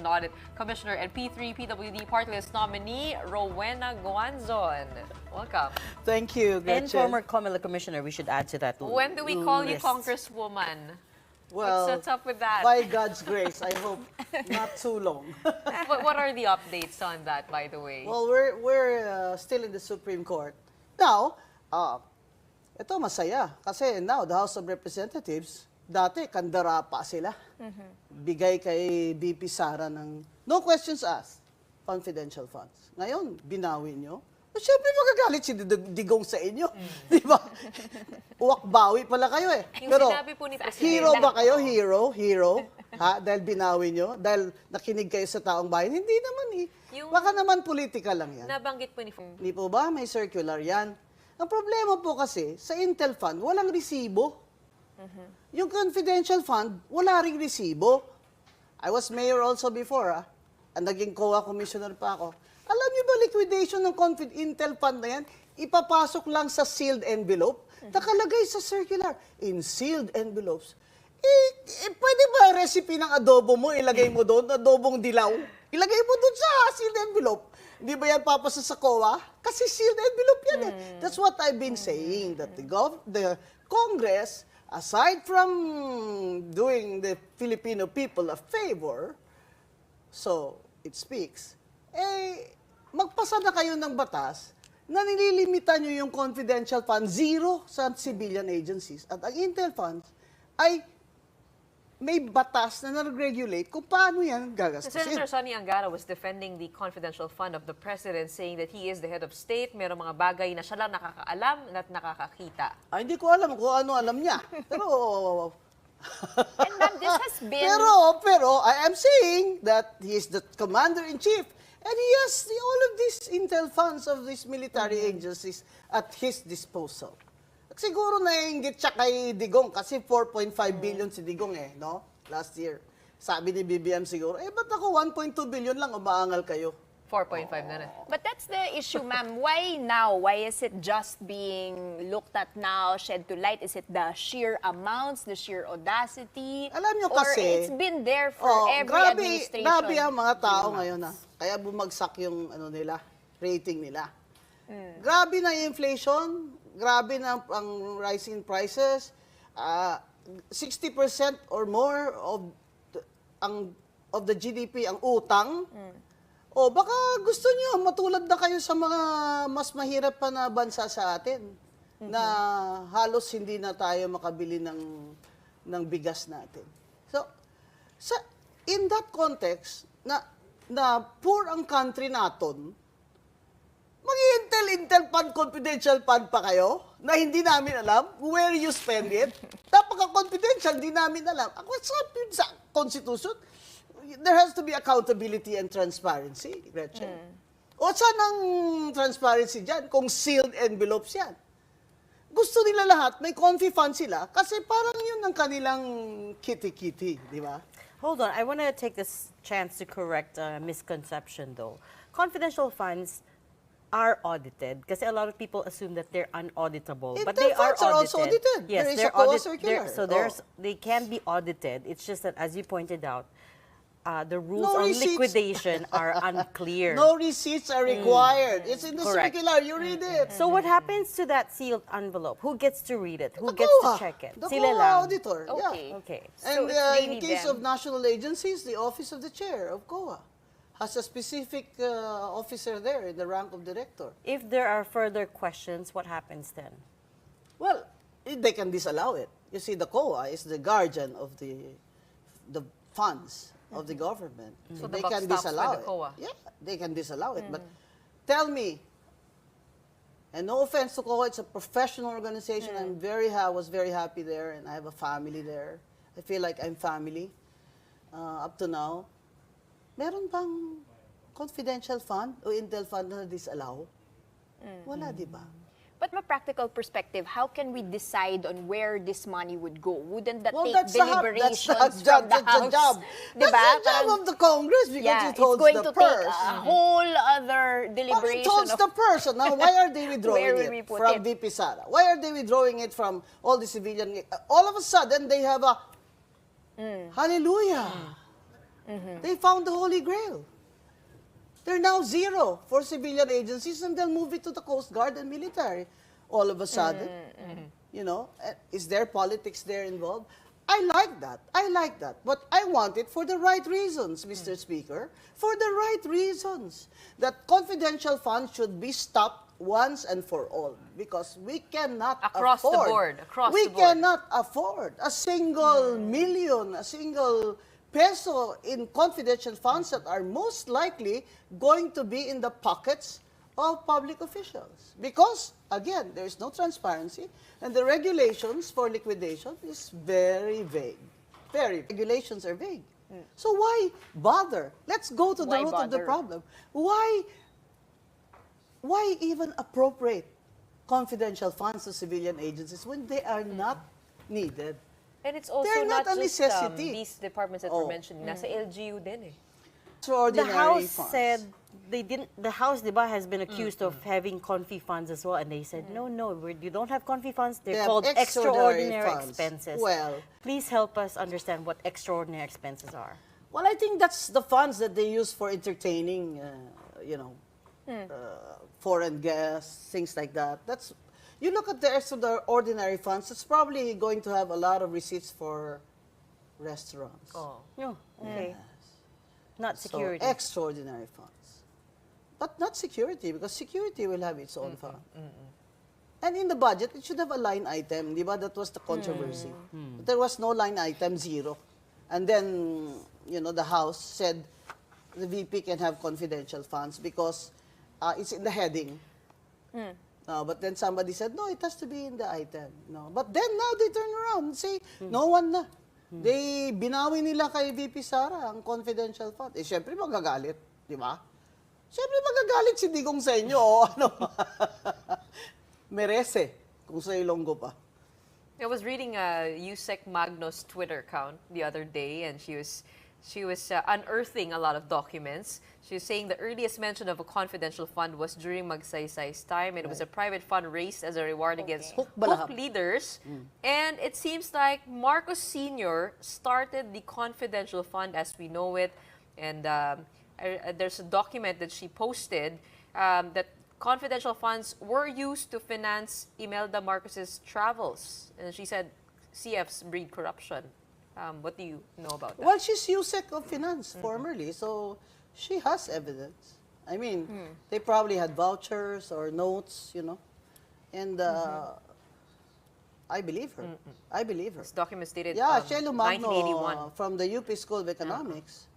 Audit Commissioner and P3 PWD Party List nominee Rowena Guanzon. Welcome. Thank you, Gretchen. And former COMELEC Commissioner, we should add to that When do we call you list. Congresswoman? Well, What's up with that? by God's grace, I hope not too long. What are the updates on that, by the way? Well, we're still in the Supreme Court. Now, ito masaya kasi now the House of Representatives, dati kandara pa sila. Bigay kay BP Sara ng no questions asked, confidential funds. Ngayon, binawi nyo. Siyempre magagalit si Digong sa inyo. Di ba? Uwak-bawi pala kayo eh. Yung sinabi po ni Presidente. Hero ba kayo? Hero? Ha? Dahil binawi nyo? Dahil nakinig kayo sa taong bayan? Hindi naman eh. Baka naman politika lang yan. Nabanggit po ni Hindi po ba? May circular yan. Ang problema po kasi, sa Intel Fund, walang resibo. Yung confidential fund, wala ring resibo. I was mayor also before, naging COA commissioner pa ako. Alam niyo ba liquidation ng Intel Fund na yan, ipapasok lang sa sealed envelope, nakalagay sa circular, in sealed envelopes. Pwede ba recipe ng adobo mo, ilagay mo doon, adobong dilaw? Ilagay mo doon sa sealed envelope. Hindi ba yan papasa sa COA? Kasi sealed envelope yan eh. That's what I've been saying, that the Congress, aside from doing the Filipino people a favor, so it speaks, magpasa na kayo ng batas na nililimitan nyo yung confidential fund, zero sa civilian agencies. At ang Intel funds ay may batas na nag-regulate kung paano yan gagastusin. Senator Sonny Angara was defending the confidential fund of the president, saying that he is the head of state. Merong mga bagay na siya lang nakakaalam at nakakakita. Hindi ko alam kung ano alam niya. Pero And ma'am, this has been... Pero I am saying that he is the commander-in-chief and he has all of these intel funds of these military agencies at his disposal. Siguro naiinggit siya kay Digong kasi 4.5 billion si Digong no? Last year. Sabi ni BBM siguro, ba't ako 1.2 billion lang, umaangal kayo? 4.5 na. But that's the issue, ma'am. Why now? Why is it just being looked at now, shed to light? Is it the sheer amounts, the sheer audacity? Alam nyo or kasi, it's been there for every administration? Grabe ang mga tao ngayon Kaya bumagsak yung rating nila. Grabe na yung inflation, grabe na ang rising prices. 60% or more of the GDP ang utang. Baka gusto niyo matulad na kayo sa mga mas mahirap pa na bansa sa atin na halos hindi na tayo makabili ng bigas natin. So, in that context, na poor ang country naton, mag-intel fund, confidential fund pa kayo na hindi namin alam where you spend it. Napaka-confidential, hindi namin alam. What's up sa Constitution? There has to be accountability and transparency, Gretchen. O saan ang transparency dyan kung sealed envelopes yan? Gusto nila lahat, may confi fund sila kasi parang yun ang kanilang kitty-kitty, di ba? Hold on, I want to take this chance to correct a misconception though. Confidential funds are audited kasi a lot of people assume that they're unauditable, but they are funds are also audited. Yes, There is they're a COA audited. circular. They can be audited. It's just that, as you pointed out, the rules No on receipts. liquidation are unclear. No receipts are required. It's in the Correct. circular. You read it. So what happens to that sealed envelope? Who gets to read it? Who gets to check it? The Sila COA lang. auditor. Okay. Yeah. Okay. So And it's really in case them. of national agencies, the office of the chair of COA has a specific officer there in the rank of director. If there are further questions, what happens then? Well, they can disallow it. You see, the COA is the guardian of the funds of the government. So the they buck can stops disallow with the COA. it. Yeah, they can disallow it. But tell me, and no offense to COA, it's a professional organization. I was very happy there, and I have a family there. I feel like I'm family up to now. Meron bang confidential fund o Intel fund na disallow? Wala, di ba? But from a practical perspective, how can we decide on where this money would go? Wouldn't that take That's deliberations the from the job. House? That's the job of the Congress because Yeah, it it's holds going the to purse. take a whole other But deliberation it holds of the purse. Now, why are they Where withdrawing will we it put from it? VP Sara? Why are they withdrawing it from all the civilian? All of a sudden, they have a hallelujah. They found the Holy Grail. They're now zero for civilian agencies, and they'll move it to the Coast Guard and military. All of a sudden, you know, is there politics there involved? I like that. I like that. But I want it for the right reasons, Mr. Speaker. For the right reasons. That confidential funds should be stopped once and for all. Because we cannot Across the afford. board, across we the board. cannot afford a single million, a single peso in confidential funds that are most likely going to be in the pockets of public officials. Because, again, there is no transparency, and the regulations for liquidation is very vague. Regulations are vague. So why bother? Let's go to the Why root of the bother? problem. Why even appropriate confidential funds to civilian agencies when they are not needed? And it's also They're not a just necessity. these departments that Oh. were mentioned. Nasa LGU din eh. The Extraordinary House funds. said they didn't. The House, diba, has been accused of having confi funds as well, and they said, no, you don't have confi funds. They're They have called extraordinary extraordinary funds. expenses. Well. Please help us understand what extraordinary expenses are. Well, I think that's the funds that they use for entertaining, foreign guests, things like that. That's you look at the extraordinary funds. It's probably going to have a lot of receipts for restaurants. Oh. No, okay. Not So, security. extraordinary funds, but not security, because security will have its own fund. And in the budget, it should have a line item, di ba? That was the controversy. There was no line item, zero. And then, the House said the VP can have confidential funds because it's in the heading. But then somebody said, no, it has to be in the item. No. But then now they turn around and say, no one na. They binawi nila kay VP Sara ang confidential fund. Eh, syempre magagalit, di ba? Syempre magagalit si Digong sa inyo, o ano. Merese, kung sa Ilonggo pa. I was reading Yusek Magno's Twitter account the other day, and she was unearthing a lot of documents. She was saying the earliest mention of a confidential fund was during Magsaysay's time, and it was a private fund raised as a reward against Hook hook balahap. leaders. And it seems like Marcos Sr. started the confidential fund as we know it. And there's a document that she posted that confidential funds were used to finance Imelda Marcos's travels. And she said CFs breed corruption. What do you know about that? Well, she's USEC of Finance formerly, so she has evidence. I mean, they probably had vouchers or notes, and I believe her. I believe her. This document stated Yeah, Shelo Magno 1981. from the UP School of Economics.